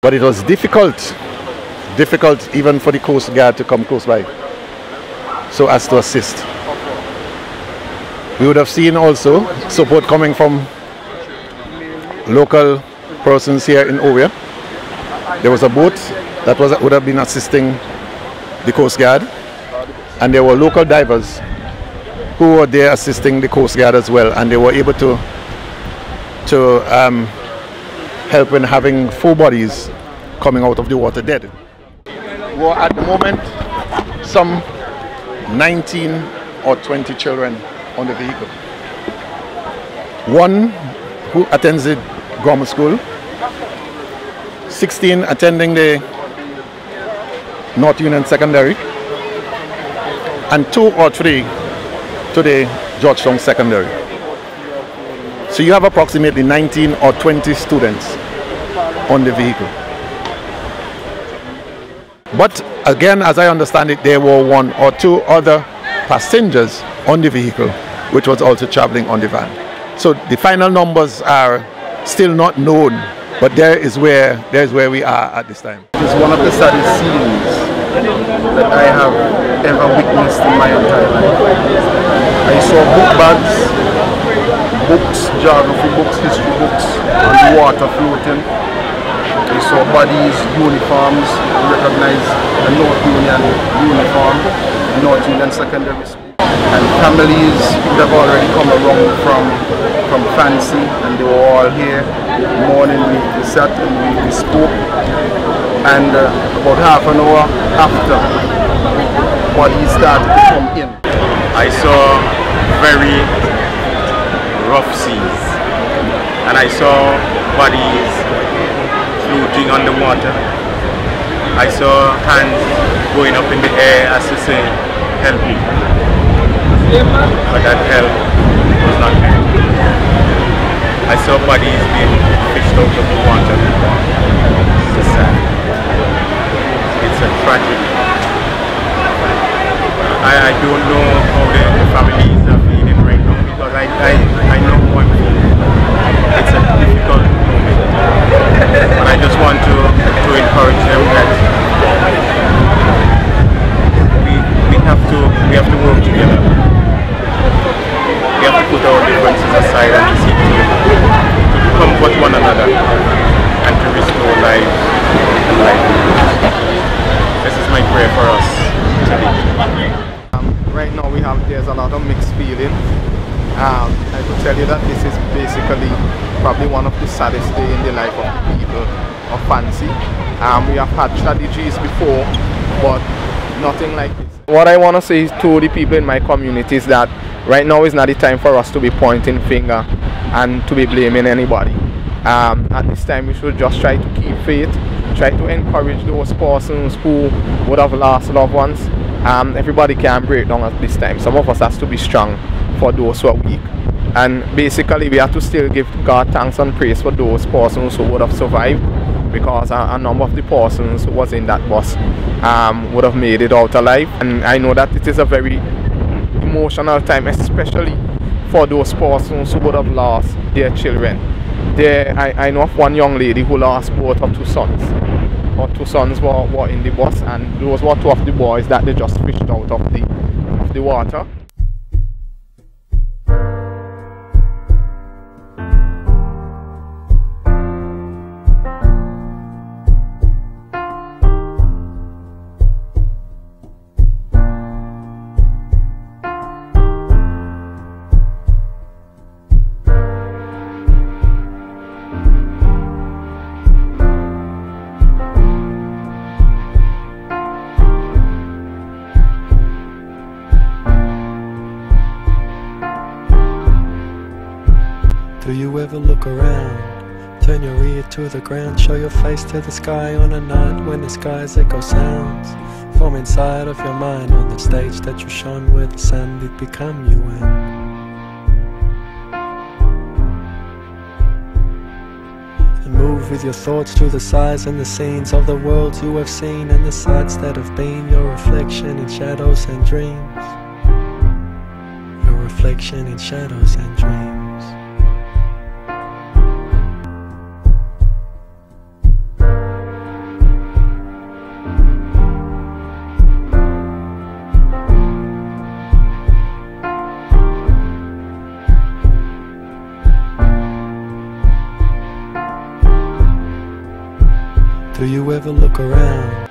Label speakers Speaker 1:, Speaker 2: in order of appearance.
Speaker 1: But it was difficult even for the Coast Guard to come close by, so as to assist. We would have seen also support coming from local persons here in Owia. There was a boat that would have been assisting the Coast Guard, and there were local divers who were there assisting the Coast Guard as well, and they were able to help in having 4 bodies coming out of the water dead. Well, at the moment, some 19 or 20 children on the vehicle. One who attends the grammar school, 16 attending the North Union Secondary, and 2 or 3 to the Georgetown Secondary. So you have approximately 19 or 20 students on the vehicle. But again, as I understand it, there were 1 or 2 other passengers on the vehicle, which was also traveling on the van. So the final numbers are still not known, but there is where we are at this time.
Speaker 2: It's one of the saddest scenes that I have ever witnessed in my entire life. I saw book bags, books, geography books, history books on the water floating. I saw bodies, uniforms, recognized the North Union uniform, North Union Secondary School. And families would have already come around from Fancy, and they were all here. In the morning we sat and we spoke, and about half an hour after, bodies started to come in.
Speaker 3: I saw very rough seas, and I saw bodies floating on the water. I saw hands going up in the air as to say, help me. But that help was not there. I saw bodies being fished out of the water. It's sad. It's a tragedy. I don't know how the families are feeling right now, because I know one thing. It's a difficult moment. But I just want to encourage them that we have to work together. We have to put our differences aside and seek to comfort one another and to restore lives and livelihoods. This is my prayer for us today.
Speaker 2: Right now there's a lot of mixed feeling. I could tell you that this is basically probably one of the saddest days in the life of the people of Fancy. We have had tragedies before, but nothing like this. What I want to say to the people in my community is that right now is not the time for us to be pointing finger and to be blaming anybody. At this time we should just try to keep faith, try to encourage those persons who would have lost loved ones. Everybody can break down at this time. Some of us has to be strong for those who are weak. And basically we have to still give God thanks and praise for those persons who would have survived, because a number of the persons who was in that bus would have made it out alive. And I know that it is a very emotional time, especially for those persons who would have lost their children. I know of one young lady who lost both of 2 sons. Her 2 sons were in the bus, and those were 2 of the boys that they just fished out of the water.
Speaker 4: Do you ever look around? Turn your ear to the ground, show your face to the sky on a night when the skies echo sounds from inside of your mind, on the stage that you shone where the sun did become you in. And move with your thoughts to the sights and the scenes of the worlds you have seen, and the sights that have been your reflection in shadows and dreams. Your reflection in shadows and dreams. Do you ever look around?